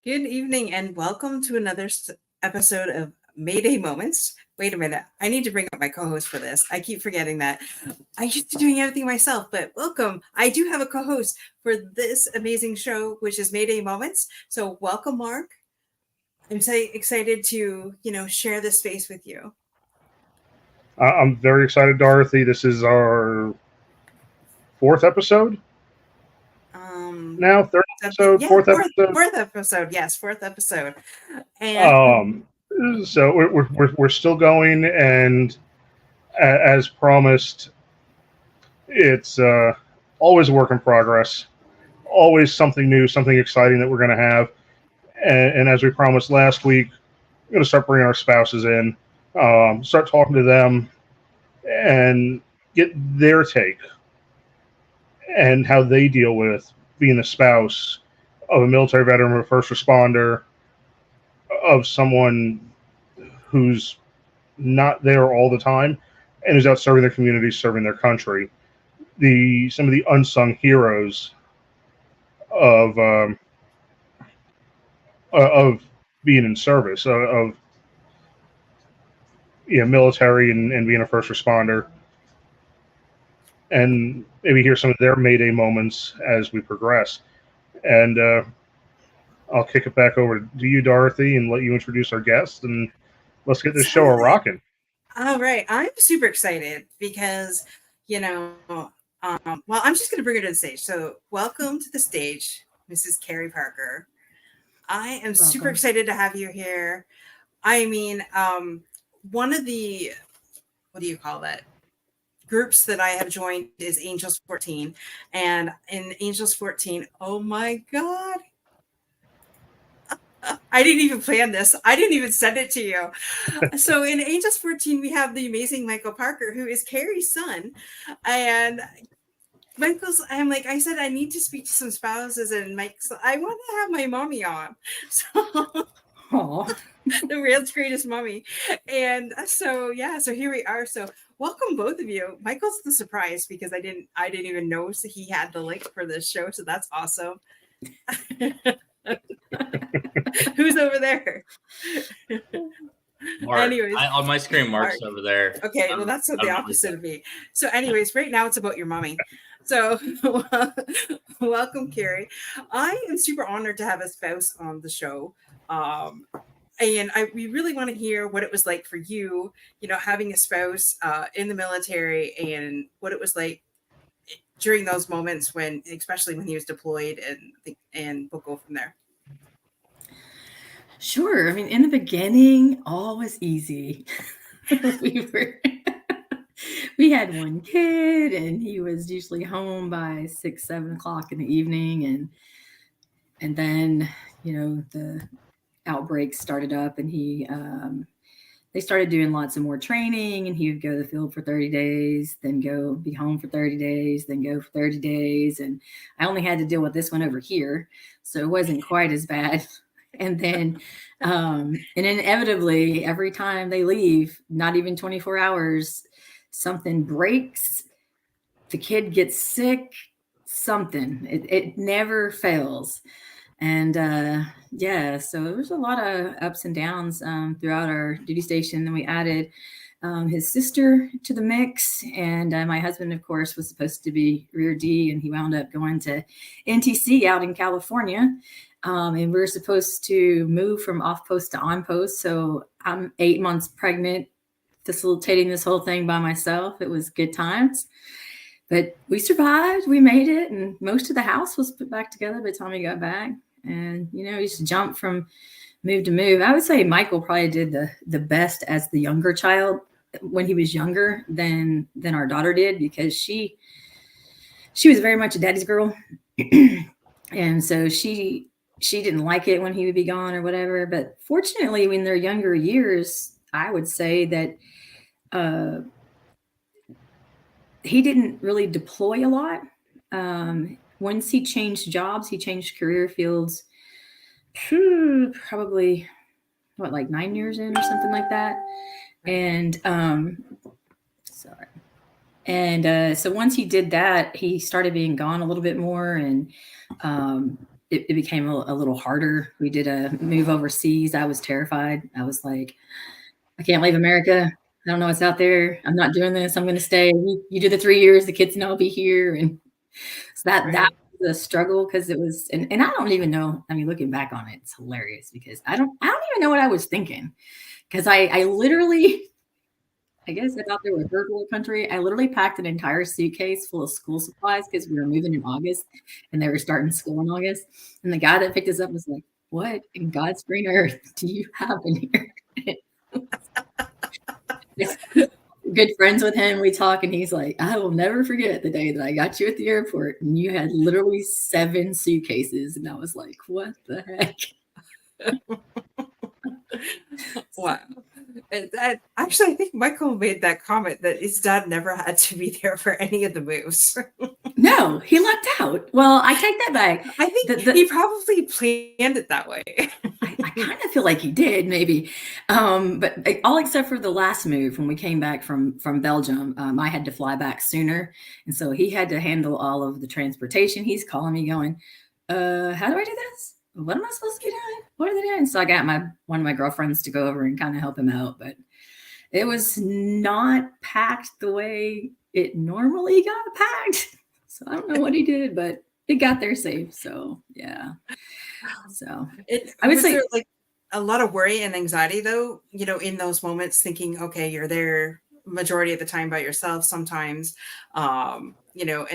Good evening and welcome to another episode of Mayday Moments. Wait a minute. I need to bring up my co host for this. I keep forgetting that. I used to doing everything myself, but welcome. I do have a co host for this amazing show, which is Mayday Moments. So, welcome, Mark. I'm so excited to, share this space with you. I'm very excited, Dorothy. This is our fourth episode now, third episode, Yeah, fourth episode. fourth episode. Yes, fourth episode. And Um, so we're still going, and as promised, it's always a work in progress. Always something new, something exciting that we're going to have. And as we promised last week, we're going to start bringing our spouses in, start talking to them, and get their take and how they deal with being a spouse of a military veteran or a first responder, of someone who's not there all the time and is out serving their community, serving their country. Some of the unsung heroes of of being in service, of military and being a first responder, and maybe hear some of their Mayday moments as we progress. And I'll kick it back over to you, Dorothy, and let you introduce our guest, and let's get this show a rocking. All right. I'm super excited because, well, I'm just going to bring her to the stage. So, welcome to the stage, Mrs. Carrie Parker. I am super excited to have you here. I mean, one of the, what do you call that? Groups that I have joined is Angels 14. And in Angels 14, oh my God, I didn't even plan this. I didn't even send it to you. So in Angels 14, we have the amazing Michael Parker, who is Carrie's son. And I'm like, I said, I need to speak to some spouses. And Mike's, I want to have my mommy on. So the world's greatest mommy. And so, so here we are. So welcome both of you. Michael's the surprise because I didn't even know he had the link for this show. So that's awesome. Who's over there? Mark. Anyways, on my screen, Mark's over there. Okay, well, that's the opposite of me. So, anyways, right now it's about your mommy. So, welcome, Carrie. I am super honored to have a spouse on the show. And we really want to hear what it was like for you, having a spouse in the military and what it was like during those moments especially when he was deployed, and we'll go from there. Sure. I mean, in the beginning, all was easy. We had one kid, and he was usually home by 6, 7 o'clock in the evening, and then the outbreaks started up, and they started doing lots of more training, and he would go to the field for 30 days, then go be home for 30 days, then go for 30 days, and I only had to deal with this one over here, so it wasn't quite as bad. And then, and inevitably, every time they leave, not even 24 hours, something breaks, the kid gets sick, something. It never fails. And so there's a lot of ups and downs throughout our duty station. Then we added his sister to the mix. And my husband, of course, was supposed to be Rear D, and he wound up going to NTC out in California. And we were supposed to move from off post to on post. So I'm 8 months pregnant, facilitating this whole thing by myself. It was good times, but we survived. We made it, and most of the house was put back together by the time we got back. And we used to jump from move to move. I would say Michael probably did the best as the younger child when he was younger than our daughter did, because she was very much a daddy's girl, and so she didn't like it when he would be gone or whatever. But fortunately, in their younger years, I would say that he didn't really deploy a lot. Once he changed jobs, he changed career fields, probably, like 9 years in or something like that. And so once he did that, he started being gone a little bit more. And it became a little harder. We did a move overseas. I was terrified. I was like, I can't leave America. I don't know what's out there. I'm not doing this. I'm going to stay. You do the 3 years. The kids and I'll be here. And so that was a struggle because it was, and I don't even know. I mean, looking back on it, it's hilarious because I don't even know what I was thinking because I literally, I guess I thought they were a third world country. I literally packed an entire suitcase full of school supplies because we were moving in August and they were starting school in August. And the guy that picked us up was like, "What in God's green earth do you have in here?" Good friends with him. We talk and he's like, "I will never forget the day that I got you at the airport and you had literally 7 suitcases." And I was like, "What the heck?" Wow. Actually, I think Michael made that comment that his dad never had to be there for any of the moves. No, he lucked out. Well, I take that back. I think he probably planned it that way. I kind of feel like he did, maybe. But all except for the last move when we came back from Belgium, I had to fly back sooner. And so he had to handle all of the transportation. He's calling me going, how do I do this? What am I supposed to be doing? What are they doing? So I got one of my girlfriends to go over and kind of help him out. But it was not packed the way it normally got packed. So I don't know what he did, but it got there safe. So yeah. So I would say like a lot of worry and anxiety though, in those moments thinking, okay, you're there majority of the time by yourself sometimes, and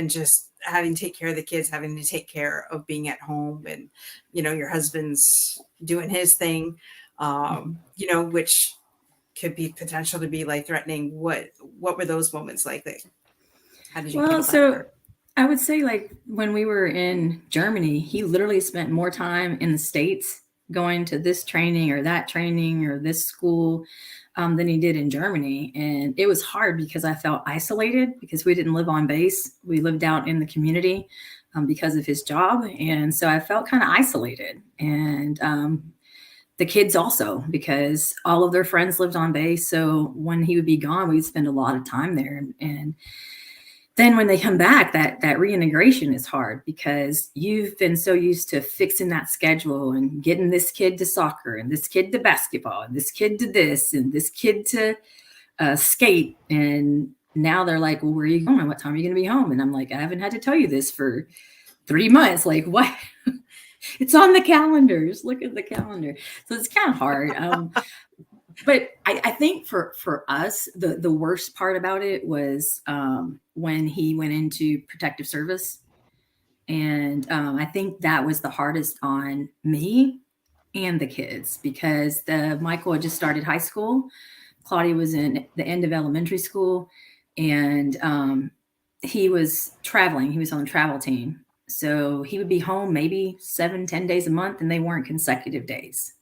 just having to take care of the kids, having to take care of being at home and, your husband's doing his thing, which could be potential to be life threatening. What were those moments like? How did you handle that? I would say like when we were in Germany, he literally spent more time in the States going to this training or that training or this school than he did in Germany. And it was hard because I felt isolated because we didn't live on base. We lived out in the community because of his job. And so I felt kind of isolated. And the kids also, because all of their friends lived on base. So when he would be gone, we'd spend a lot of time there. And then when they come back, that reintegration is hard because you've been so used to fixing that schedule and getting this kid to soccer and this kid to basketball and this kid to this and this kid to skate. And now they're like, well, where are you going? What time are you going to be home? And I'm like, I haven't had to tell you this for 3 months. Like, what? It's on the calendars. Look at the calendar. So it's kind of hard. But I think for us, the worst part about it was when he went into protective service. And I think that was the hardest on me and the kids because Michael had just started high school. Claudia was in the end of elementary school. And he was traveling. He was on the travel team. So he would be home maybe 7-10 days a month, and they weren't consecutive days.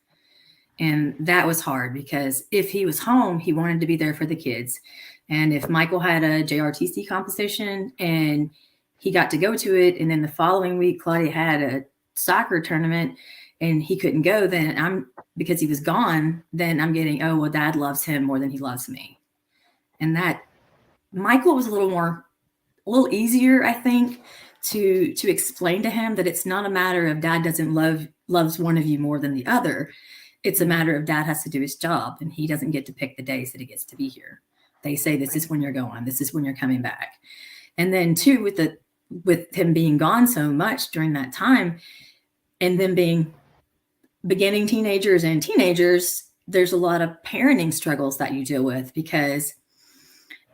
And that was hard because if he was home, he wanted to be there for the kids. And if Michael had a JRTC competition and he got to go to it, and then the following week, Claudia had a soccer tournament and he couldn't go, then because he was gone, then I'm getting, oh, well, Dad loves him more than he loves me. And that Michael was a little easier, I think, to explain to him that it's not a matter of Dad loves one of you more than the other. It's a matter of Dad has to do his job and he doesn't get to pick the days that he gets to be here. They say, this is when you're going, this is when you're coming back. And then too, with him being gone so much during that time and then being beginning teenagers and teenagers, there's a lot of parenting struggles that you deal with because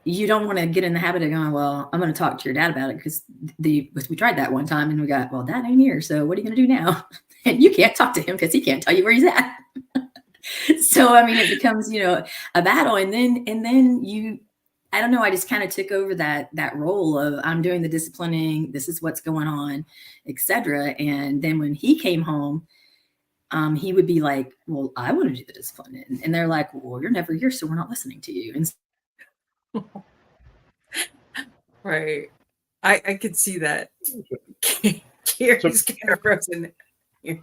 you don't want to get in the habit of going, well, I'm going to talk to your dad about it because we tried that one time and we got, well, Dad ain't here. So what are you going to do now? And you can't talk to him because he can't tell you where he's at. So, I mean, it becomes, a battle. And then you, I don't know, I just kind of took over that role of I'm doing the disciplining. This is what's going on, etc. And then when he came home, he would be like, well, I want to do the discipline. And they're like, well, you're never here, so we're not listening to you. And right. I could see that. Carrie's kind of frozen here.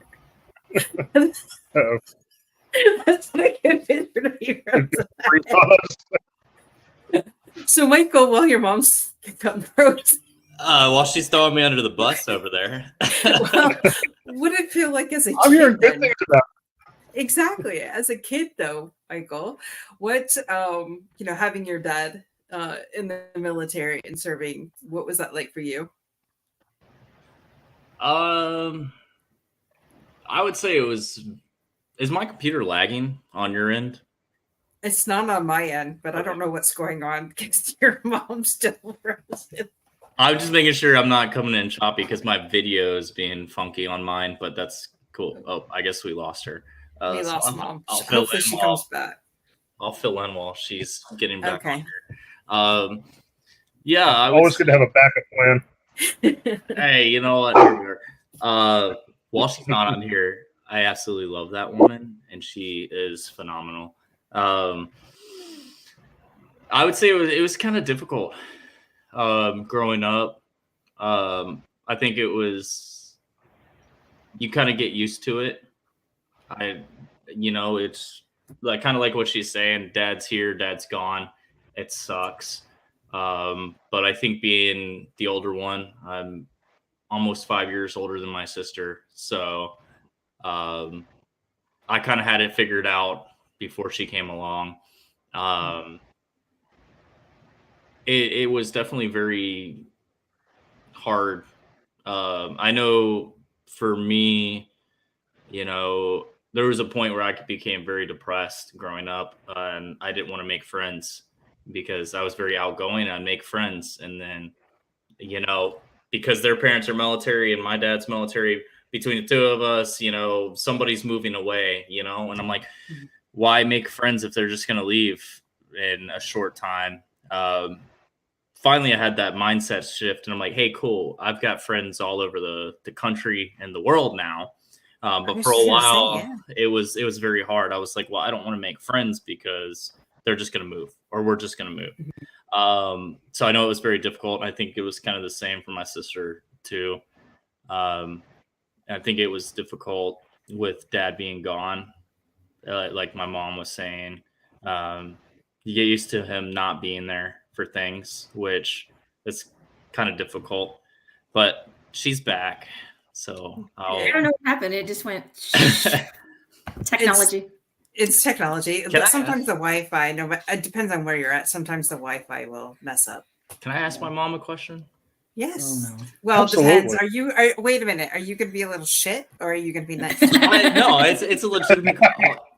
Uh-oh. That's not a good picture to be frozen. So, Michael, while your mom's got frozen. While she's throwing me under the bus over there. Well, what did it feel like as a I'm hearing kid? good Then? things about Exactly. As a kid, though, Michael, what having your dad in the military and serving, what was that like for you? I would say it was. Is my computer lagging on your end? It's not on my end, but I Okay. don't know what's going on because your mom's still frozen. I'm just making sure I'm not coming in choppy because my video is being funky on mine, but that's cool. Oh, I guess we lost her. We So lost mom. I'll fill Hopefully in she while comes back. I'll fill in while she's getting back on Okay. here. Yeah, I would always say, good to have a backup plan. hey, you know what? Here we are. While she's not on here, I absolutely love that woman, and she is phenomenal. I would say it was kind of difficult growing up. I think it was you kind of get used to it. It's like kind of like what she's saying. Dad's here, dad's gone. It sucks. But I think being the older one, I'm almost 5 years older than my sister, so I kind of had it figured out before she came along. Um, it was definitely very hard. I know for me, there was a point where I became very depressed growing up, and I didn't want to make friends because I was very outgoing. I'd make friends, and then, because their parents are military and my dad's military, between the two of us, somebody's moving away, and I'm like, why make friends if they're just going to leave in a short time? Finally, I had that mindset shift, and I'm like, hey, cool. I've got friends all over the country and the world now. But for a while, it was very hard. I was like, well, I don't want to make friends because they're just going to move, or we're just going to move. So I know it was very difficult. I think it was kind of the same for my sister too. I think it was difficult with dad being gone. Like my mom was saying, you get used to him not being there for things, which is kind of difficult. But she's back, so I don't know what happened. It just went technology. It's technology, but sometimes the Wi-Fi. No, but it depends on where you're at. Sometimes the Wi-Fi will mess up. Can I ask my mom a question? Yes. Oh, no. Well, Absolutely. depends. Wait a minute. Are you going to be a little shit, or are you going to be nice? No, it's a legitimate call.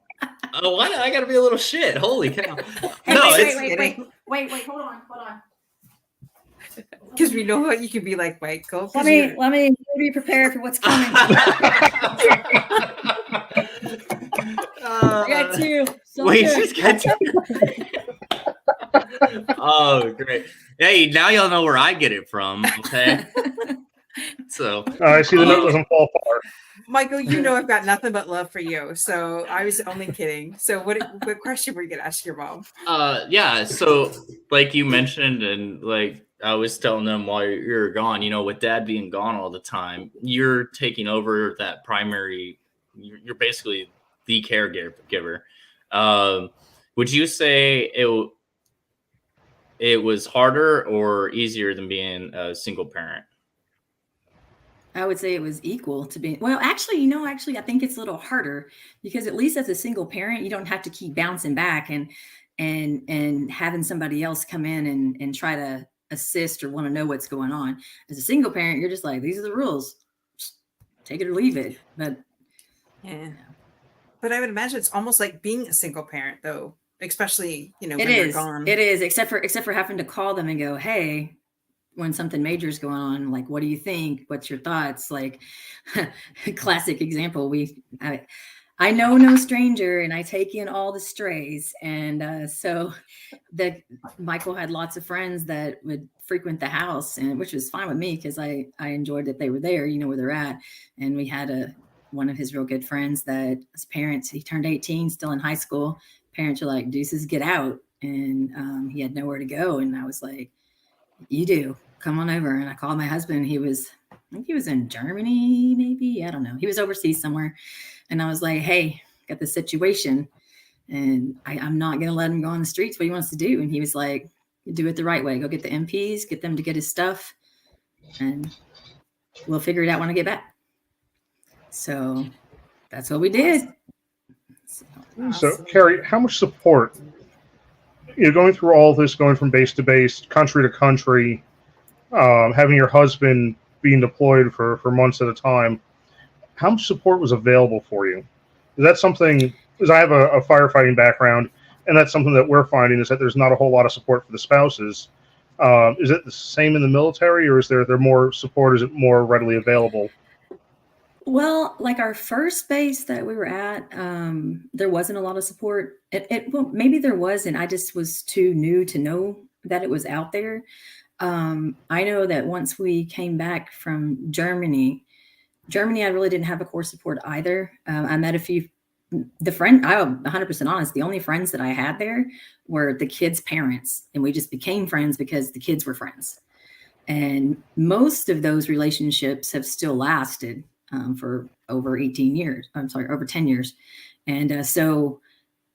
Oh, why do I got to be a little shit? Holy cow! Hey, No, wait, hold on. Because we know what you can be like, Michael. Let me be prepared for what's coming. I got two. Wait, she's got two. Oh, great! Hey, now y'all know where I get it from. Okay. So I see the note doesn't fall far. Michael, I've got nothing but love for you. So I was only kidding. So what question were you going to ask your mom? Yeah. So like you mentioned, and like I was telling them while you're gone, with dad being gone all the time, you're taking over that primary. You're basically the caregiver. Would you say it was harder or easier than being a single parent? I would say it was equal to being, well, actually, I think it's a little harder because at least as a single parent, you don't have to keep bouncing back and having somebody else come in and try to assist or want to know what's going on. As a single parent, you're just like, these are the rules, just take it or leave it. But yeah, but I would imagine it's almost like being a single parent, though, especially when you're gone. It is, except for having to call them and go, hey, when something major is going on, like, what do you think? What's your thoughts? Like, classic example. I know no stranger, and I take in all the strays. And so that Michael had lots of friends that would frequent the house, and which was fine with me because I enjoyed that they were there, where they're at. And we had one of his real good friends that his parents, he turned 18, still in high school. Parents were like, deuces, get out. And he had nowhere to go. And I was like, you do, come on over. And I called my husband. I think he was in Germany, maybe. I don't know. He was overseas somewhere. And I was like, hey, got this situation and I'm not going to let him go on the streets. What he wants to do. And he was like, do it the right way. Go get the MPs, get them to get his stuff, and we'll figure it out when I get back. So that's what we did. So, Carrie, how much support, going through all this, going from base to base, country to country, having your husband being deployed for months at a time, how much support was available for you? Is that something, because I have a firefighting background, and that's something that we're finding is that there's not a whole lot of support for the spouses. Is it the same in the military, or is there more support? Is it more readily available? Well, like our first base that we were at, there wasn't a lot of support. Well, maybe there was, and I just was too new to know that it was out there. I know that once we came back from Germany, I really didn't have a core support either. I met a few, I'm 100% honest, the only friends that I had there were the kids' parents, and we just became friends because the kids were friends. And most of those relationships have still lasted for over 18 years. I'm sorry, over 10 years. And so,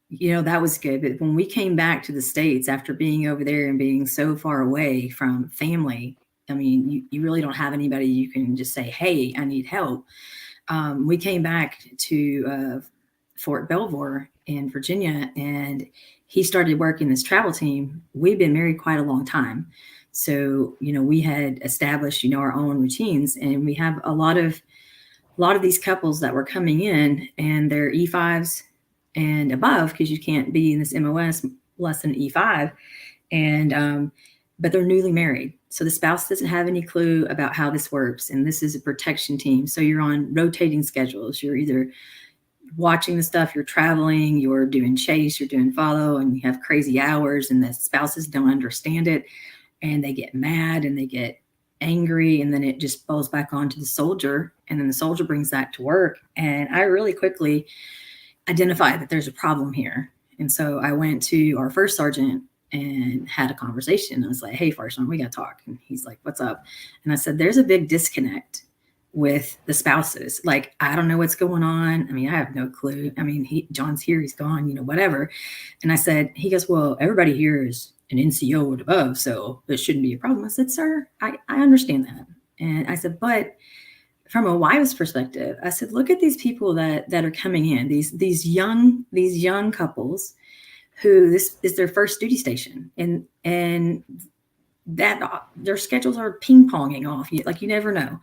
that was good. But when we came back to the States after being over there and being so far away from family, I mean, you really don't have anybody you can just say, hey, I need help. We came back to Fort Belvoir in Virginia, and he started working this travel team. We've been married quite a long time. So, we had established, our own routines, and we have a lot of these couples that were coming in, and they're E5s and above, because you can't be in this MOS less than E5. And, but they're newly married. So the spouse doesn't have any clue about how this works. And this is a protection team. So you're on rotating schedules. You're either watching the stuff, you're traveling, you're doing chase, you're doing follow, and you have crazy hours, and the spouses don't understand it. And they get mad and they get angry, and then it just falls back onto the soldier, and then the soldier brings that to work. And I really quickly identified that there's a problem here. And so I went to our first sergeant and had a conversation. I was like, hey, first sergeant, we got to talk. And he's like, what's up? And I said, there's a big disconnect with the spouses. Like, I don't know what's going on. I mean, I have no clue. I mean, John's here, he's gone, whatever. And I said, he goes, well, everybody here is an NCO and above, so it shouldn't be a problem. I said, sir, I understand that. And I said, but from a wife's perspective, I said, look at these people that are coming in, these young couples who this is their first duty station, and that their schedules are ping-ponging off. You never know.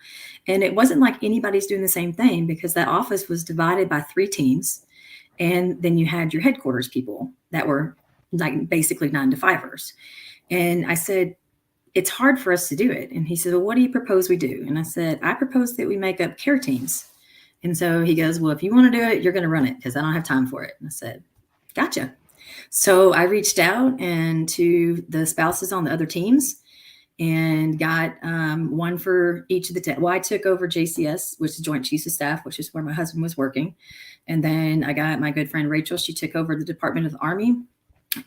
And it wasn't like anybody's doing the same thing, because that office was divided by 3 teams. And then you had your headquarters people that were like basically 9-to-5ers. And I said, it's hard for us to do it. And he said, well, what do you propose we do? And I said, I propose that we make up care teams. And so he goes, well, if you want to do it, you're going to run it, because I don't have time for it. And I said, gotcha. So I reached out and to the spouses on the other teams and got one for each of the I took over JCS, which is Joint Chiefs of Staff, which is where my husband was working. And then I got my good friend Rachel. She took over the Department of the Army.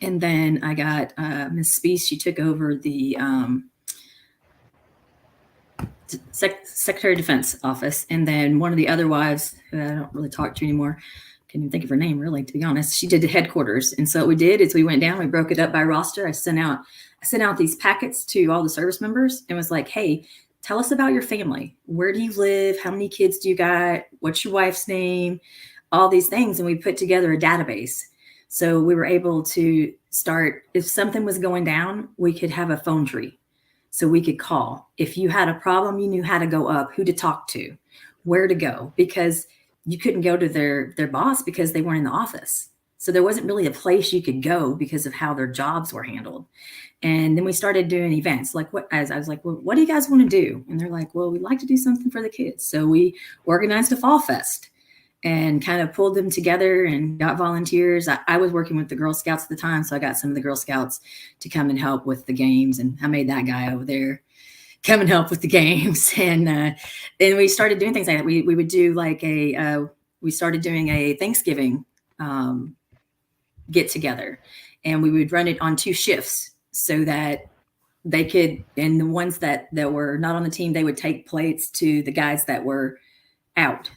And then I got Ms. Speece. She took over the Secretary of Defense office. And then one of the other wives, who I don't really talk to anymore, can't even think of her name, really, to be honest, she did the headquarters. And so what we did is we went down, we broke it up by roster. I sent out these packets to all the service members and was like, hey, tell us about your family. Where do you live? How many kids do you got? What's your wife's name? All these things. And we put together a database. So we were able to start, if something was going down, we could have a phone tree. So we could call. If you had a problem, you knew how to go up, who to talk to, where to go, because you couldn't go to their boss because they weren't in the office. So there wasn't really a place you could go because of how their jobs were handled. And then we started doing events. I was like, well, what do you guys want to do? And they're like, well, we'd like to do something for the kids. So we organized a fall fest and kind of pulled them together and got volunteers. I was working with the Girl Scouts at the time, so I got some of the Girl Scouts to come and help with the games, and I made that guy over there come and help with the games. And then we started doing things like that. We would do like we started doing a Thanksgiving get together, and we would run it on 2 shifts so that they could, and the ones that were not on the team, they would take plates to the guys that were out.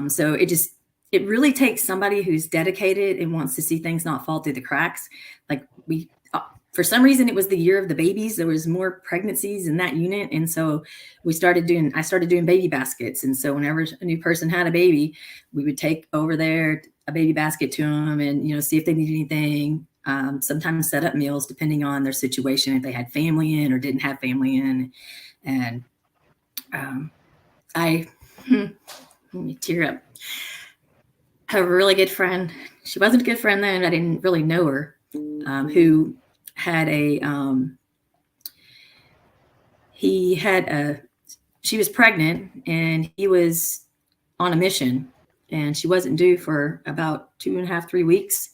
So it really takes somebody who's dedicated and wants to see things not fall through the cracks. Like for some reason, it was the year of the babies. There was more pregnancies in that unit. And so I started doing baby baskets. And so whenever a new person had a baby, we would take over there a baby basket to them and, see if they needed anything. Sometimes set up meals depending on their situation, if they had family in or didn't have family in. And let me tear up. I have a really good friend. She wasn't a good friend then. I didn't really know her, who had she was pregnant and he was on a mission and she wasn't due for about 2.5, 3 weeks.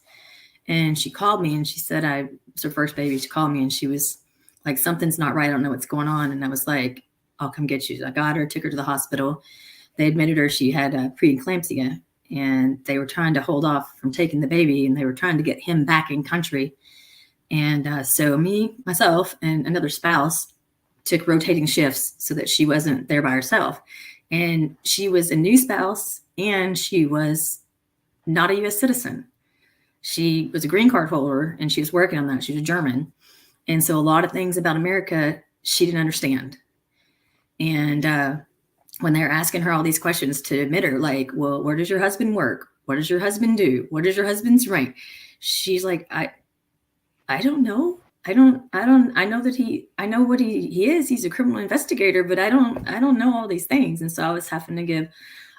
And she called me and she said, it's her first baby. She called me and she was like, something's not right. I don't know what's going on. And I was like, I'll come get you. So I got her, took her to the hospital. They admitted her. She had preeclampsia and they were trying to hold off from taking the baby and they were trying to get him back in country. And so myself, and another spouse took rotating shifts so that she wasn't there by herself. And she was a new spouse and she was not a U.S. citizen. She was a green card holder and she was working on that. She was German. And so a lot of things about America, she didn't understand. And when they're asking her all these questions to admit her, like, well, where does your husband work? What does your husband do? What is your husband's rank? She's like, I don't know. I know that I know what he is. He's a criminal investigator, but I don't know all these things. And so I was having to give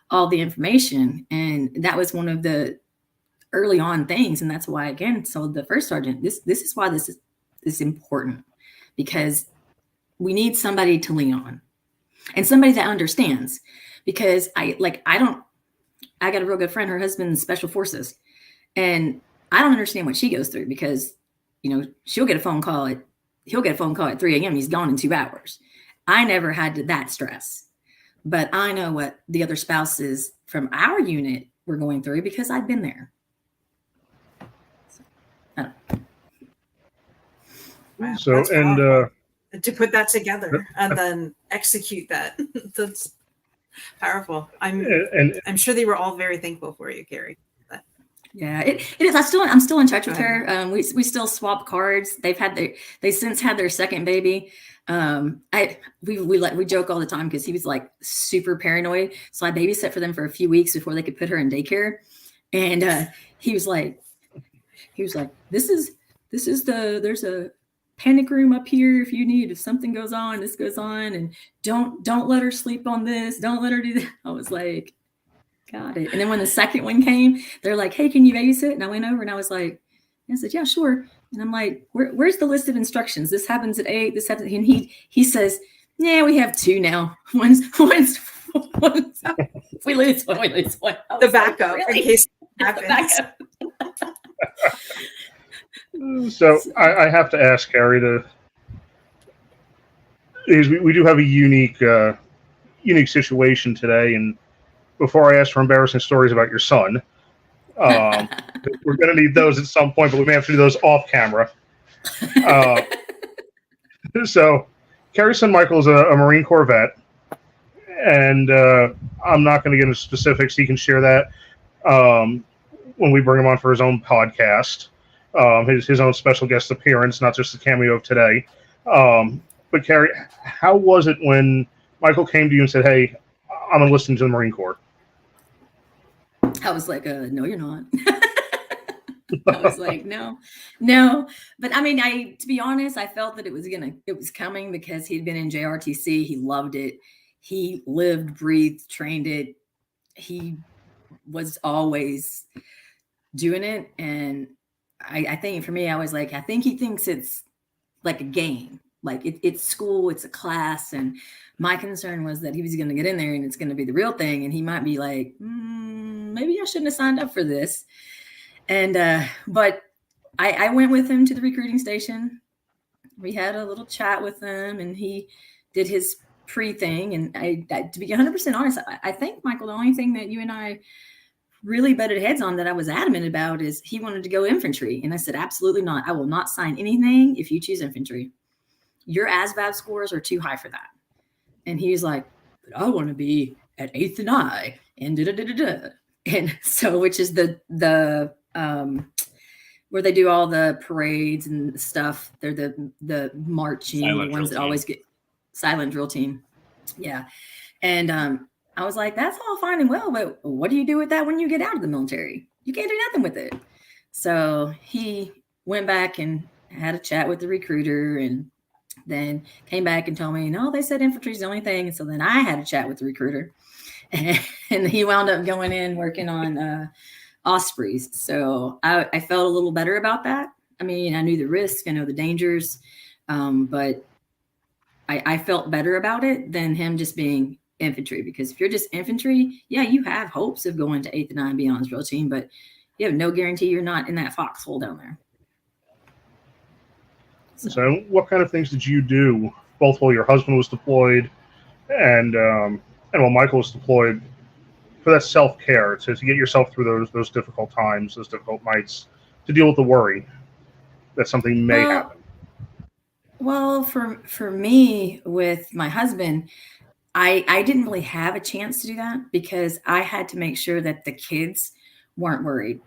all the information. And that was one of the early on things. And that's why, again, so the first sergeant, this is why this is important, because we need somebody to lean on and somebody that understands, because I got a real good friend, her husband's special forces, and I don't understand what she goes through because, he'll get a phone call at 3 a.m. He's gone in 2 hours. I never had that stress, but I know what the other spouses from our unit were going through because I've been there. So, I don't know. Wow, So, and to put that together and then execute that, that's powerful. I'm sure they were all very thankful for you, Carrie. Yeah, it is. I'm still in touch with her. We still swap cards. They since had their second baby. We joke all the time because he was like super paranoid. So I babysat for them for a few weeks before they could put her in daycare. And he was like, there's a panic room up here if you need, if something goes on, this goes on, and don't let her sleep on this. Don't let her do that. I was like, got it. And then when the second one came, they're like, hey, can you babysit? And I went over and I said, yeah, sure. And I'm like, where's the list of instructions? This happens at 8. This happens. And he says, yeah, we have 2 now. One's if we lose one, we lose one. The backup, like, really? In case it happens. So I have to ask Carrie we do have a unique situation today, and before I ask for embarrassing stories about your son, we're going to need those at some point, but we may have to do those off camera. So Carrie's son Michael is a Marine Corps vet, and I'm not going to get into specifics. He can share that when we bring him on for his own podcast, his own special guest appearance, not just the cameo of today. But Carrie, how was it when Michael came to you and said, hey, I'm enlisting to the Marine Corps? I was like, no, you're not. I was like, no. But I mean, to be honest, I felt that it was coming because he'd been in JRTC. He loved it. He lived, breathed, trained it. He was always doing it. And I think for me, I was like, I think he thinks it's like a game. Like it's school, it's a class. And my concern was that he was going to get in there and it's going to be the real thing. And he might be like, maybe I shouldn't have signed up for this. And, but I went with him to the recruiting station. We had a little chat with him and he did his pre-thing. And to be 100% honest, I think, Michael, the only thing that you and I really butted heads on that I was adamant about is he wanted to go infantry. And I said, absolutely not. I will not sign anything if you choose infantry. Your ASVAB scores are too high for that. And he was like, but I want to be at 8th and I and da-da-da-da-da. And so, which is the where they do all the parades and stuff. They're the marching, Silent the ones drill that always team. get silent drill team. Yeah. And I was like, that's all fine and well, but what do you do with that when you get out of the military? You can't do nothing with it. So he went back and had a chat with the recruiter, and then came back and told me, no, they said infantry is the only thing. And so then I had a chat with the recruiter, and he wound up going in working on Ospreys. So I felt a little better about that. I mean, I knew the risk, I know the dangers, but I felt better about it than him just being infantry. Because if you're just infantry, yeah, you have hopes of going to 8th and 9 Beyond's drill team, but you have no guarantee you're not in that foxhole down there. So, what kind of things did you do, both while your husband was deployed and while Michael was deployed, for that self-care to get yourself through those difficult times, those difficult nights, to deal with the worry that something may happen? Well, for me with my husband, I didn't really have a chance to do that because I had to make sure that the kids weren't worried.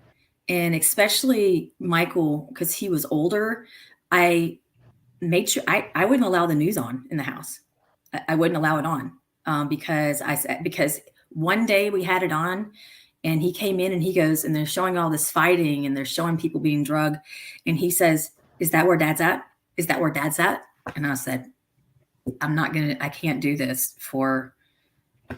And especially Michael, because he was older, I made sure I wouldn't allow the news on in the house. I wouldn't allow it on because one day we had it on, and he came in and he goes, and they're showing all this fighting and they're showing people being drugged, and he says, "Is that where Dad's at? Is that where Dad's at?" And I said, I can't do this for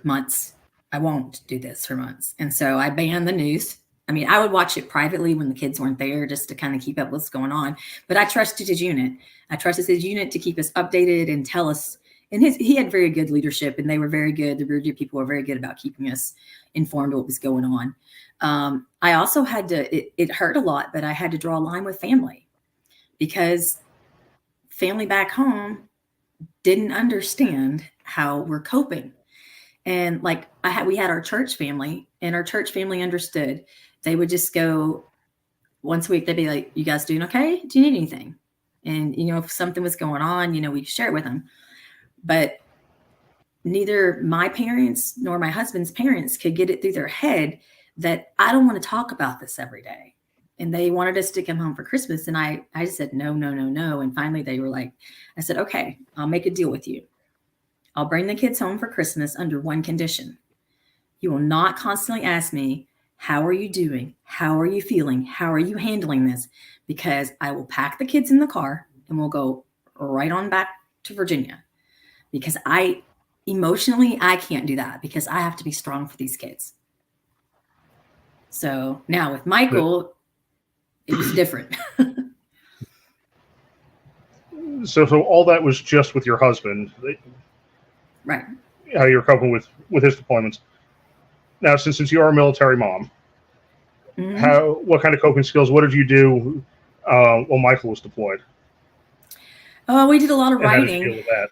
months. I won't do this for months. And so I banned the news. I mean, I would watch it privately when the kids weren't there just to kind of keep up what's going on. But I trusted his unit. I trusted his unit to keep us updated and tell us. And he had very good leadership, and they were very good. The Rear people were very good about keeping us informed of what was going on. I also had to, it hurt a lot, but I had to draw a line with family, because family back home didn't understand how we're coping. And like we had our church family, and our church family understood. They would just go once a week. They'd be like, "You guys doing okay? Do you need anything?" And, if something was going on, we'd share it with them. But neither my parents nor my husband's parents could get it through their head that I don't want to talk about this every day. And they wanted us to come home for Christmas. And I said, no. And finally they were like, I said, okay, I'll make a deal with you. I'll bring the kids home for Christmas under one condition. You will not constantly ask me, how are you doing? How are you feeling? How are you handling this? Because I will pack the kids in the car and we'll go right on back to Virginia. Because emotionally, I can't do that, because I have to be strong for these kids. So now with Michael, it was different. So all that was just with your husband, Right? How you're coping with his deployments. Now, since you are a military mom, Mm-hmm. what kind of coping skills? What did you do while Michael was deployed? Oh, we did a lot of And how did you writing. deal with that?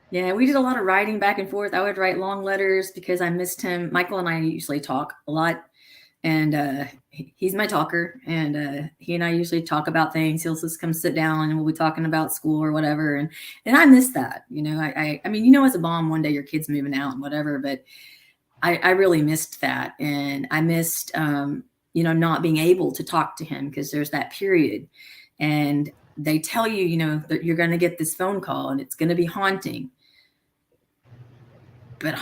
Yeah, we did a lot of writing back and forth. I would write long letters because I missed him. Michael and I usually talk a lot, and he's my talker, and he and I usually talk about things. He'll just come sit down and we'll be talking about school or whatever. And I miss that. I mean, as a mom, one day your kid's moving out and whatever, but I really missed that. And I missed, not being able to talk to him, because there's that period. And they tell you, that you're going to get this phone call and it's going to be haunting. But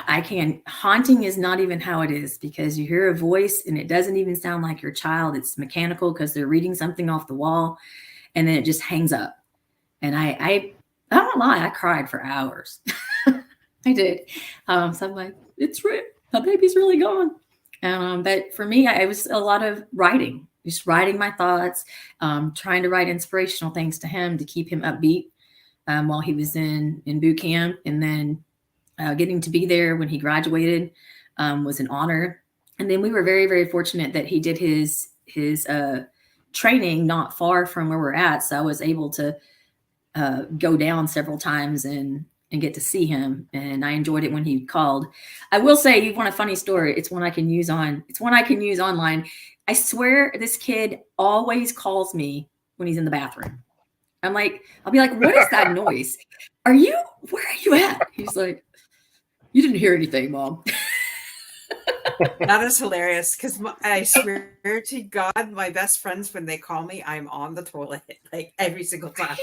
haunting is not even how it is, because you hear a voice and it doesn't even sound like your child. It's mechanical because they're reading something off the wall, and then it just hangs up. And I don't lie, I cried for hours. I did. So I'm like, it's real. My baby's really gone. But for me, it was a lot of writing, just writing my thoughts, trying to write inspirational things to him to keep him upbeat while he was in boot camp. And then getting to be there when he graduated was an honor. And then we were very, very fortunate that he did his training not far from where we're at. So I was able to go down several times and get to see him. And I enjoyed it when he called. I will say, you want a funny story? It's one I can use online. I swear this kid always calls me when he's in the bathroom. I'll be like, what is that noise? Where are you at? He's like, you didn't hear anything, Mom. That is hilarious because I swear to God, my best friends, when they call me, I'm on the toilet like every single time.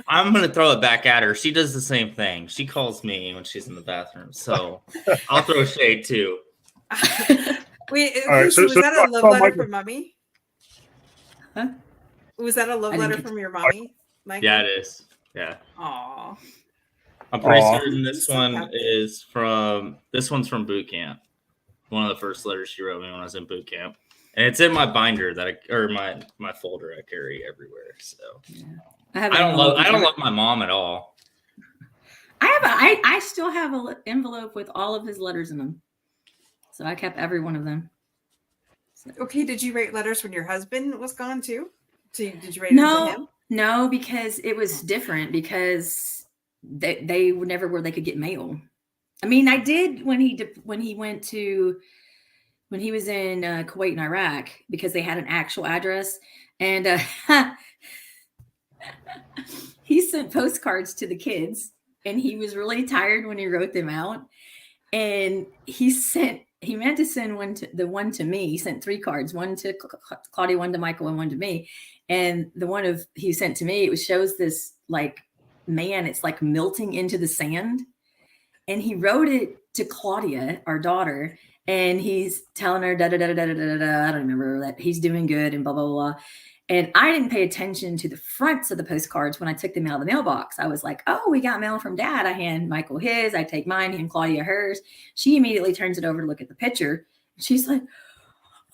I'm gonna throw it back at her. She does the same thing. She calls me when she's in the bathroom, so I'll throw shade too. Wait, All right, so was that I a love saw letter Michael. from Mommy? Huh? Was that a love I didn't letter get from your mommy, Michael? Yeah, it is. Yeah, Aw, I'm pretty Aw. certain this he's so one happy. is from. This one's from boot camp. One of the first letters she wrote me when I was in boot camp, and it's in my binder or my folder I carry everywhere. So Yeah. I have I don't an love my mom at all. I still have an envelope with all of his letters in them. So I kept every one of them. So. Okay, did you write letters when your husband was gone too? Did you write them to him? No, because it was different because they were never where they could get mail. I mean, I did when he went to when he was in Kuwait and Iraq because they had an actual address, and he sent postcards to the kids, and he was really tired when he wrote them out, and he meant to send one to me. He sent 3 cards, one to Claudia, one to Michael, and one to me. And the one he sent to me, it shows this like man, it's like melting into the sand. And he wrote it to Claudia, our daughter, and he's telling her da da da da da da da. I don't remember that he's doing good and blah blah blah. And I didn't pay attention to the fronts of the postcards when I took them out of the mailbox. I was like, oh, we got mail from Dad. I hand Michael his, I take mine, and Claudia hers. She immediately turns it over to look at the picture. She's like,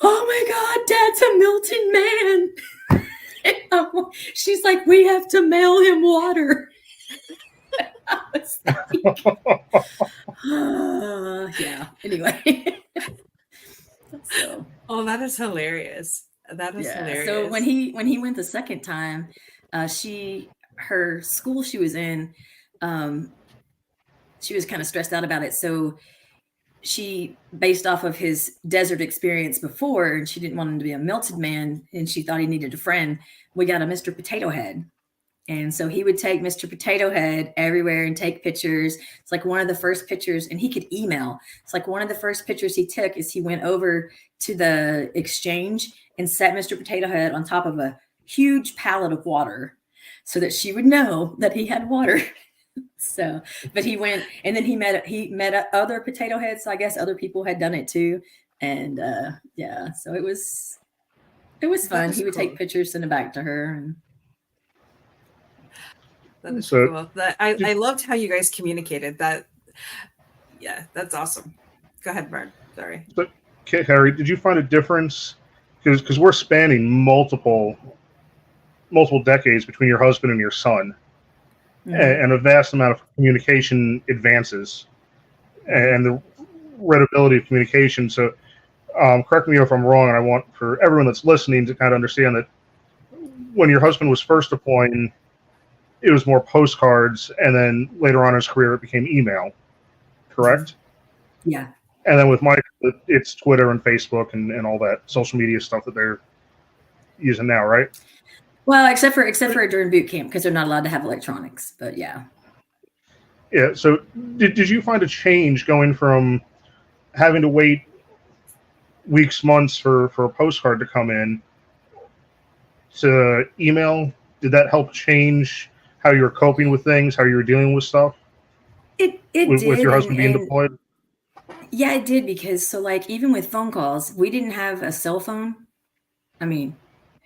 oh my God, Dad's a melting man. She's like, we have to mail him water. I was like, yeah. Anyway. So. Oh, that is hilarious. That is hilarious. So when he went the second time, her school she was in, she was kind of stressed out about it. So she, based off of his desert experience before, and she didn't want him to be a melted man, and she thought he needed a friend. We got a Mr. Potato Head. And so he would take Mr. Potato Head everywhere and take pictures. It's like one of the first pictures, and he could email. It's like one of the first pictures he took is he went over to the exchange and set Mr. Potato Head on top of a huge pallet of water so that she would know that he had water. So, but he went, and then he met other potato heads. So I guess other people had done it too. And yeah, so it was fun. He would take pictures, send it back to her. And that is cool. I loved how you guys communicated that. Yeah, that's awesome. Go ahead, Bart. Sorry. So, Carrie, did you find a difference? Because we're spanning multiple decades between your husband and your son, and a vast amount of communication advances, and the readability of communication. So, correct me if I'm wrong, and I want for everyone that's listening to kind of understand that when your husband was first deploying, it was more postcards, and then later on in his career, it became email. Correct? Yeah. And then with Mike, it's Twitter and Facebook and all that social media stuff that they're using now, right? Well, except for during boot camp, because they're not allowed to have electronics. But yeah. Yeah. So did you find a change going from having to wait weeks, months for a postcard to come in to email? Did that help change how you were coping with things, how you were dealing with stuff? It did. With your husband being deployed? Yeah, it did, because so like even with phone calls, we didn't have a cell phone. I mean,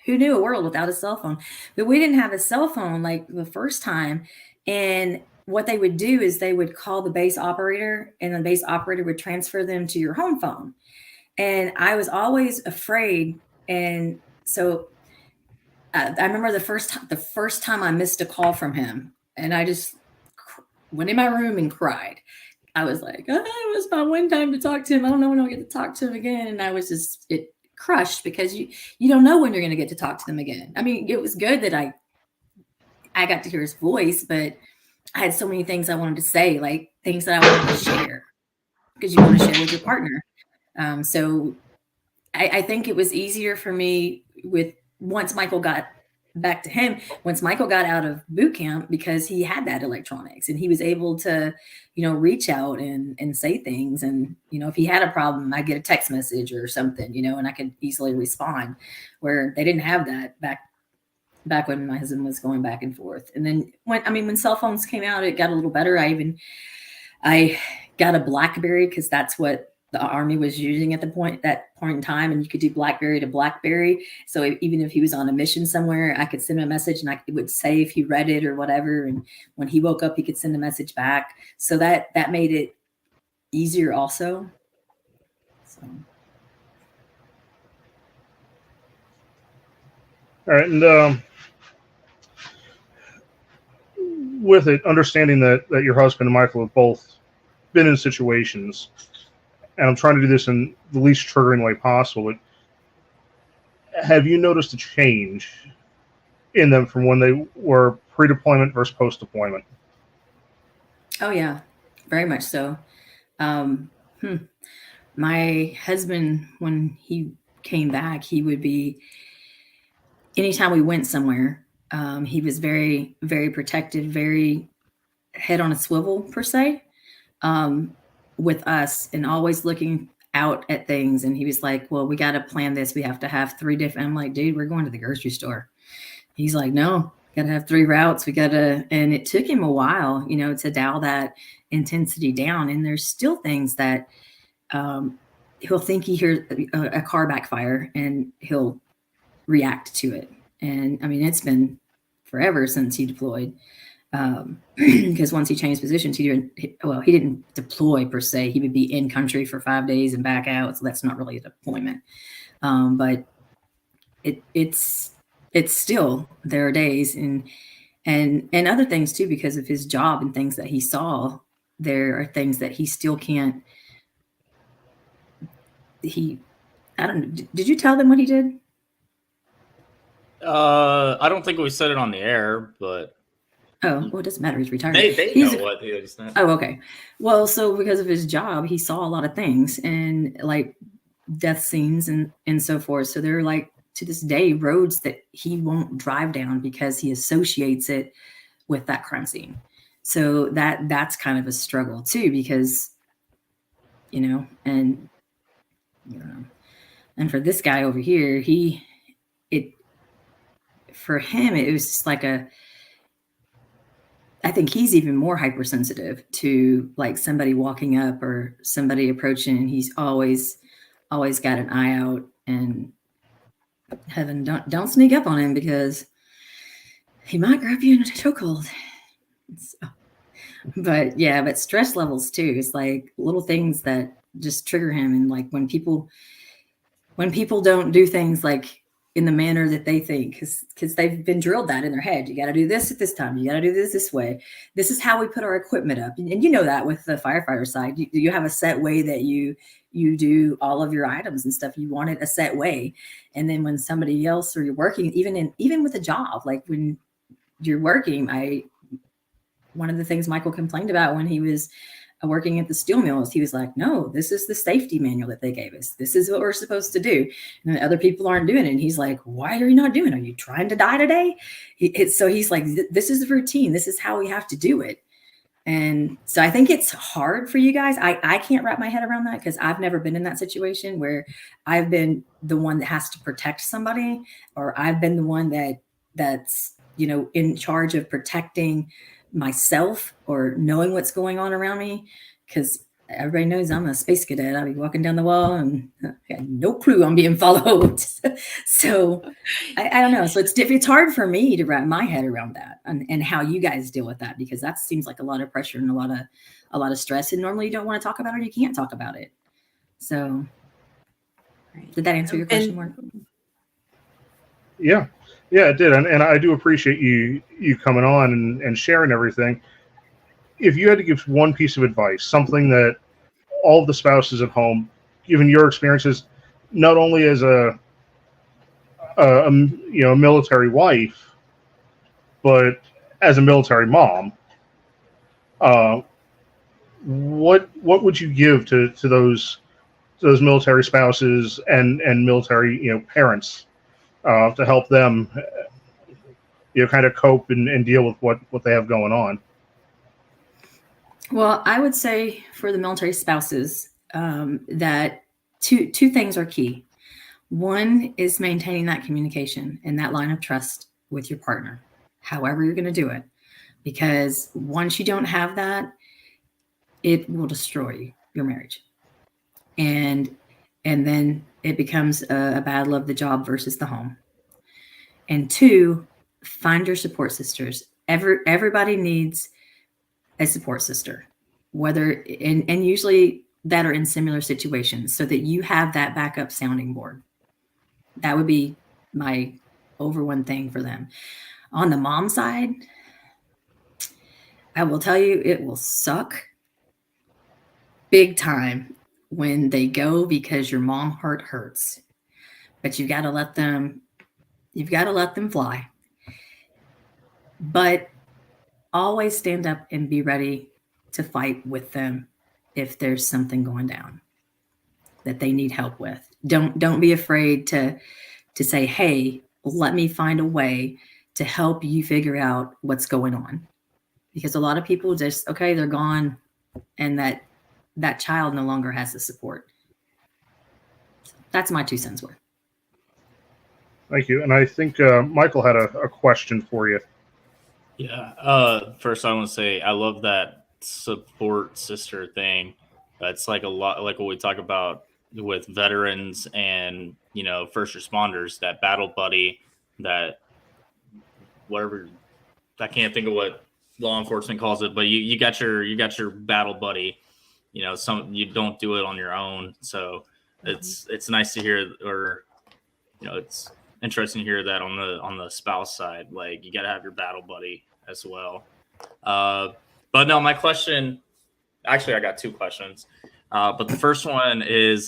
who knew a world without a cell phone? But we didn't have a cell phone like the first time. And what they would do is they would call the base operator, and the base operator would transfer them to your home phone. And I was always afraid. And so I remember the first time I missed a call from him, and I just went in my room and cried. I was like, oh, it was my one time to talk to him. I don't know when I'll get to talk to him again. And I was just crushed, because you don't know when you're going to get to talk to them again. I mean, it was good that I got to hear his voice, but I had so many things I wanted to say, like things that I wanted to share, because you want to share with your partner. So I think it was easier for me once Michael got back to him, once Michael got out of boot camp, because he had that electronics and he was able to, reach out and say things. And, if he had a problem, I get a text message or something, and I could easily respond, where they didn't have that back when my husband was going back and forth. And then when cell phones came out, it got a little better. I got a BlackBerry because that's what the Army was using at that point in time, and you could do BlackBerry to BlackBerry. So even if he was on a mission somewhere, I could send him a message, and it would say if he read it or whatever. And when he woke up, he could send a message back. So that made it easier also. So. All right, and with it, understanding that your husband and Michael have both been in situations, and I'm trying to do this in the least triggering way possible, but have you noticed a change in them from when they were pre-deployment versus post-deployment? Oh, yeah, very much so. My husband, when he came back, he would be, anytime we went somewhere, he was very, very protective, very head on a swivel, per se. With us, and always looking out at things. And he was like, well, we got to plan this. We have to have 3 different. I'm like, dude, we're going to the grocery store. He's like, no, got to have 3 routes. We got to, and it took him a while, to dial that intensity down. And there's still things that he'll think he hears a car backfire and he'll react to it. And it's been forever since he deployed. Because once he changed positions, he didn't deploy per se. He would be in country for 5 days and back out. So that's not really a deployment. But it's still, there are days and other things too, because of his job and things that he saw, there are things that he still can't, I don't know. Did you tell them what he did? I don't think we said it on the air, but oh, well, it doesn't matter. He's retired. They know what he said. Oh, okay. Well, so because of his job, he saw a lot of things and like death scenes and so forth. So there are like, to this day, roads that he won't drive down because he associates it with that crime scene. So that's kind of a struggle too, because, and for this guy over here, for him, it was just like I think he's even more hypersensitive to like somebody walking up or somebody approaching. He's always got an eye out, and heaven, don't sneak up on him because he might grab you in a chokehold. So, but stress levels too. It's like little things that just trigger him, and like when people don't do things like in the manner that they think, because they've been drilled that in their head. You got to do this at this time. You got to do this way. This is how we put our equipment up. And that with the firefighter side, you have a set way that you do all of your items and stuff. You want it a set way. And then when somebody else, or you're working, even with a job, like when you're working, one of the things Michael complained about when he was working at the steel mills, he was like, no, this is the safety manual that they gave us. This is what we're supposed to do. And then other people aren't doing it. And he's like, why are you not doing it? Are you trying to die today? So he's like, this is the routine. This is how we have to do it. And so I think it's hard for you guys. I can't wrap my head around that because I've never been in that situation where I've been the one that has to protect somebody, or I've been the one that's, in charge of protecting myself or knowing what's going on around me, because everybody knows I'm a space cadet. I'll be walking down the wall and I had no clue I'm being followed. So I don't know. So it's hard for me to wrap my head around that and how you guys deal with that, because that seems like a lot of pressure and a lot of stress. And normally you don't want to talk about it or you can't talk about it. So did that answer your question, Mark? Yeah, it did. And I do appreciate you coming on and sharing everything. If you had to give one piece of advice, something that all of the spouses at home, given your experiences, not only as a military wife, but as a military mom, what would you give to those military spouses and military parents to help them kind of cope and deal with what they have going on? Well, I would say for the military spouses that two things are key. One is maintaining that communication and that line of trust with your partner, however you're going to do it. Because once you don't have that, it will destroy your marriage. And then it becomes a battle of the job versus the home. And two, find your support sisters. Everybody needs a support sister, whether and usually that are in similar situations, so that you have that backup sounding board. That would be my over one thing for them. On the mom side, I will tell you, it will suck big time when they go because your mom heart hurts. But you've got to let them fly. But always stand up and be ready to fight with them if there's something going down that they need help with. Don't be afraid to say, hey, let me find a way to help you figure out what's going on. Because a lot of people just, okay, they're gone, and that child no longer has the support. That's my 2 cents worth. Thank you. And I think Michael had a question for you. Yeah. First, I want to say I love that support sister thing. That's like a lot like what we talk about with veterans and first responders. That battle buddy, that whatever. I can't think of what law enforcement calls it, but you got your battle buddy. You don't do it on your own. So it's nice to hear, or it's interesting to hear that on the spouse side. Like, you got to have your battle buddy as well. But no, my question, actually, I got 2 questions. But the first one is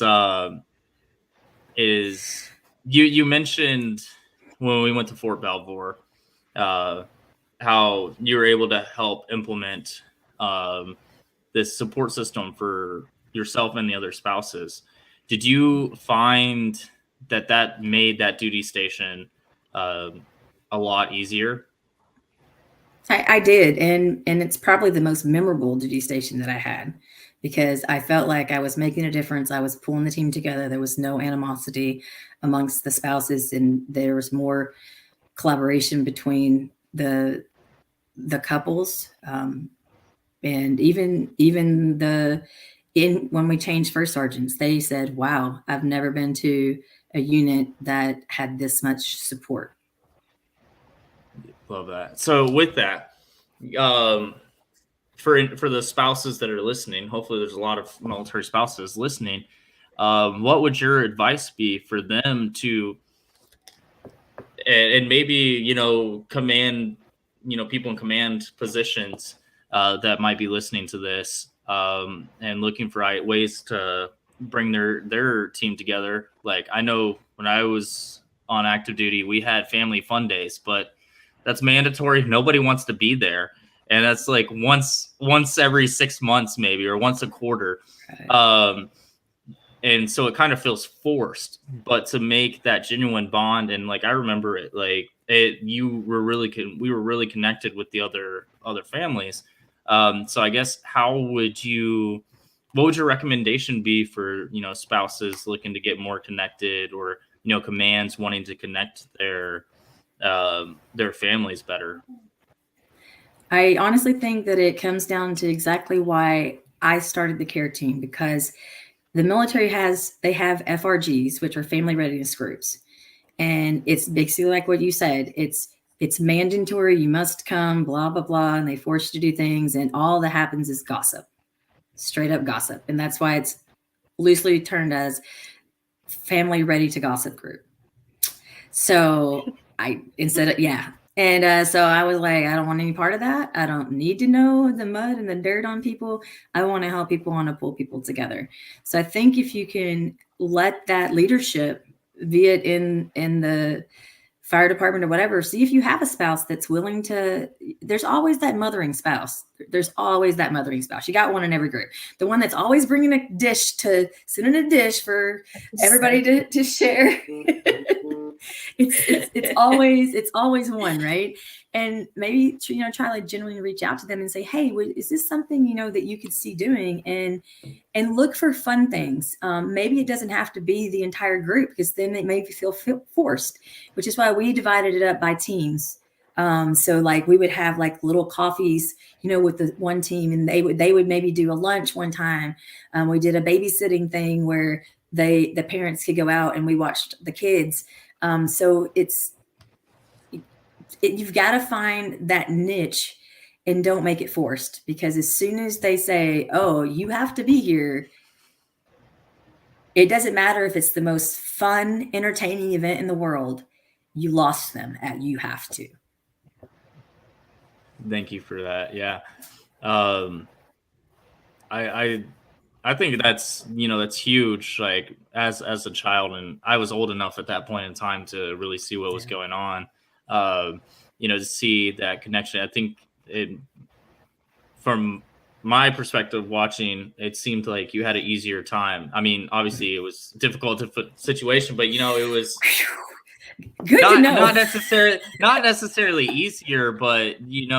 you mentioned when we went to Fort Belvoir, how you were able to help implement this support system for yourself and the other spouses. Did you find that made that duty station a lot easier? I did, and it's probably the most memorable duty station that I had, because I felt like I was making a difference. I was pulling the team together. There was no animosity amongst the spouses, and there was more collaboration between the couples, and even when we changed first sergeants, they said, "Wow, I've never been to a unit that had this much support." Love that. So with that, for the spouses that are listening, hopefully there's a lot of military spouses listening. What would your advice be for them to, and maybe command, people in command positions that might be listening to this, and looking for ways to bring their team together? Like, I know when I was on active duty, we had family fun days, but that's mandatory. Nobody wants to be there. And that's like once every 6 months, maybe, or once a quarter. Right. And so it kind of feels forced, but to make that genuine bond. And like, I remember it, like we were really connected with the other families. So I guess what would your recommendation be for, spouses looking to get more connected, or, commands wanting to connect their families better? I honestly think that it comes down to exactly why I started the care team, because the military have FRGs, which are family readiness groups. And it's basically like what you said. It's mandatory. You must come, blah, blah, blah. And they force you to do things. And all that happens is gossip, straight up gossip. And that's why it's loosely termed as family ready to gossip group. So so I was like, I don't want any part of that. I don't need to know the mud and the dirt on people. I want to help people, want to pull people together. So I think if you can let that leadership, be it in the fire department or whatever, see if you have a spouse that's willing to. There's always that mothering spouse. You got one in every group. The one that's always bringing a dish to sit in a dish for everybody to share. it's always one, right? And maybe, try like genuinely reach out to them and say, hey, is this something that you could see doing, and look for fun things. Maybe it doesn't have to be the entire group, because then it may feel forced, which is why we divided it up by teams. So like we would have like little coffees, with the one team, and they would maybe do a lunch one time. We did a babysitting thing where the parents could go out and we watched the kids. So you've got to find that niche and don't make it forced, because as soon as they say, oh, you have to be here, it doesn't matter if it's the most fun, entertaining event in the world, you lost them at you have to. Thank you for that. Yeah. I think that's huge. Like as a child, and I was old enough at that point in time to really see what was going on. To see that connection. I think from my perspective watching, it seemed like you had an easier time. I mean, obviously it was difficult situation, but it was good to know. not necessarily easier, but you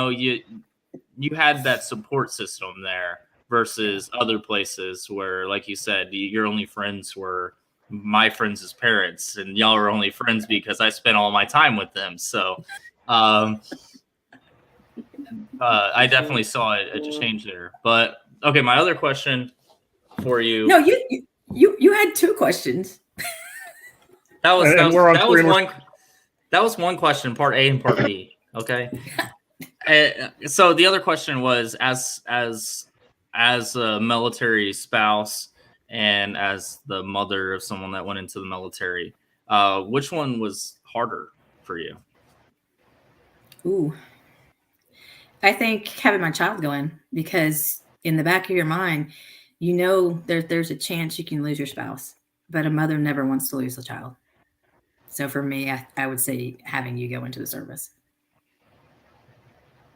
had that support system there versus other places where, like you said, your only friends were my friends' parents, and y'all are only friends because I spent all my time with them. So I definitely saw a change there. But okay, my other question for you. No, you had two questions. That was one question, part A and part B. Okay. So the other question was, as a military spouse and as the mother of someone that went into the military, which one was harder for you? Ooh, I think having my child going, because in the back of your mind, there's a chance you can lose your spouse, but a mother never wants to lose a child. So for me, I would say having you go into the service.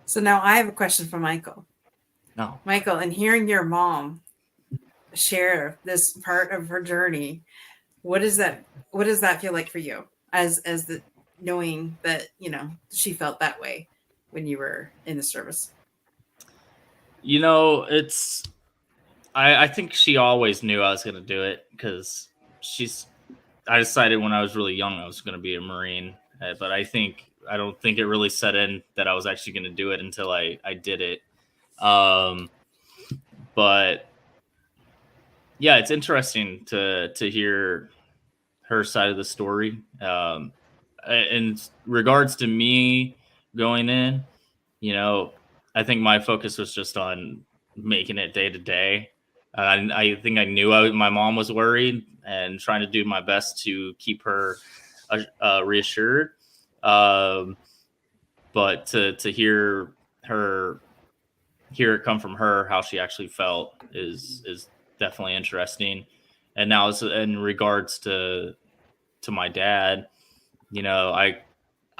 So now I have a question for Michael. No. Michael, and hearing your mom share this part of her journey, what does that feel like for you, as the knowing that she felt that way when you were in the service? I think she always knew I was going to do it, because I decided when I was really young I was going to be a Marine, but I don't think it really set in that I was actually going to do it until I did it. But yeah, it's interesting to hear her side of the story. In regards to me going in, I think my focus was just on making it day to day. I think I knew my mom was worried, and trying to do my best to keep her reassured. But to hear it come from her, how she actually felt, is definitely interesting. And now, in regards to my dad,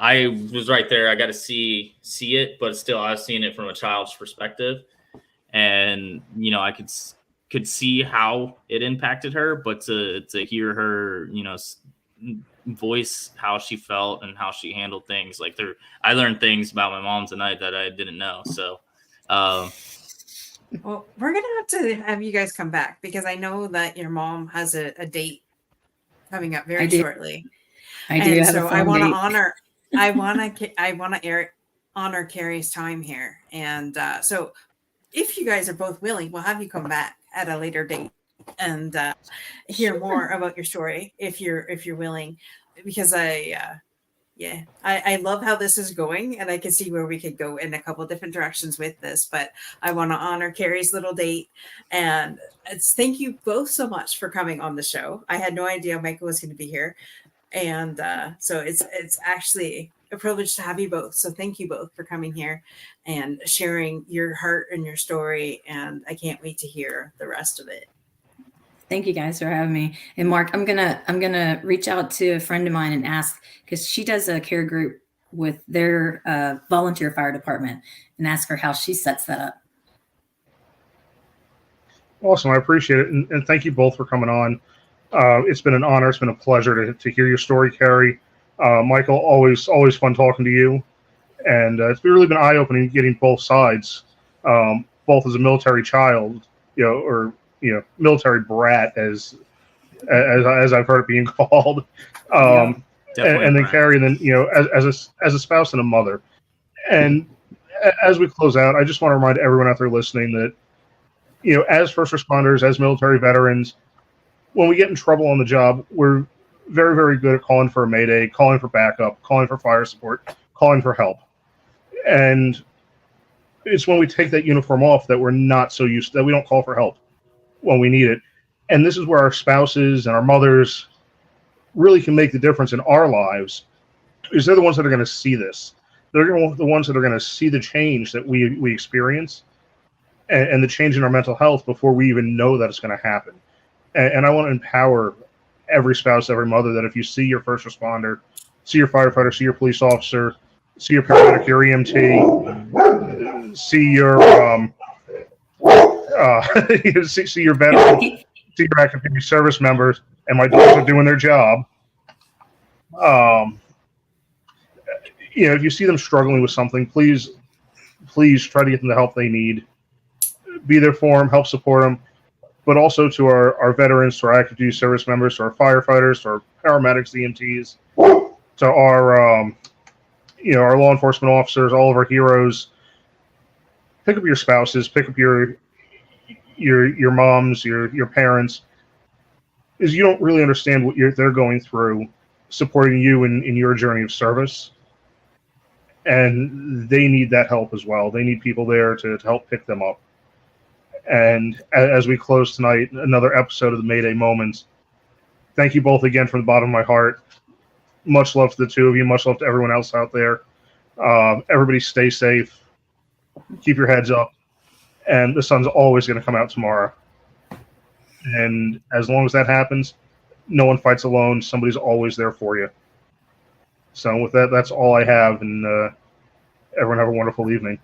I was right there. I got to see it, but still, I was seeing it from a child's perspective, and I could see how it impacted her, but to hear her, voice how she felt and how she handled things, like I learned things about my mom tonight that I didn't know. So, well, we're gonna have to have you guys come back, because I know that your mom has a date coming up very shortly. I do. So I want to honor. I want to honor Carrie's time here, and so if you guys are both willing, we'll have you come back at a later date and hear more about your story, if you're willing, because I love how this is going, and I can see where we could go in a couple of different directions with this, but I want to honor Carrie's little date. And thank you both so much for coming on the show. I had no idea Michael was going to be here. And so it's actually a privilege to have you both. So thank you both for coming here and sharing your heart and your story. And I can't wait to hear the rest of it. Thank you guys for having me. And Mark, I'm gonna reach out to a friend of mine and ask, because she does a care group with their volunteer fire department, and ask her how she sets that up. Awesome. I appreciate it. And thank you both for coming on. It's been an honor. It's been a pleasure to hear your story, Carrie. Michael, always fun talking to you, and it's really been eye opening getting both sides, both as a military child, or military brat as I've heard it being called, and then Carrie, and then as a spouse and a mother. And as we close out, I just want to remind everyone out there listening that as first responders, as military veterans, when we get in trouble on the job, we're very, very good at calling for a mayday, calling for backup, calling for fire support, calling for help. And it's when we take that uniform off that we're not so used to, that we don't call for help when we need it. And this is where our spouses and our mothers really can make the difference in our lives, because they're the ones that are going to see this. They're the ones that are going to see the change that we experience and the change in our mental health before we even know that it's going to happen. And I want to empower every spouse, every mother, that if you see your first responder, see your firefighter, see your police officer, see your paramedic, your EMT, see your see your veterans, see your active duty service members, and my dogs are doing their job. If you see them struggling with something, please try to get them the help they need. Be there for them, help support them, but also to our veterans, to our active duty service members, to our firefighters, to our paramedics, EMTs, to our our law enforcement officers, all of our heroes. Pick up your spouses, pick up your moms, your parents, is you don't really understand what they're going through, supporting you in your journey of service, and they need that help as well. They need people there to help pick them up. And as we close tonight, another episode of the Mayday Moments, thank you both again from the bottom of my heart. Much love to the two of you. Much love to everyone else out there. Everybody stay safe. Keep your heads up. And the sun's always going to come out tomorrow. And as long as that happens, no one fights alone. Somebody's always there for you. So with that, that's all I have. And everyone have a wonderful evening.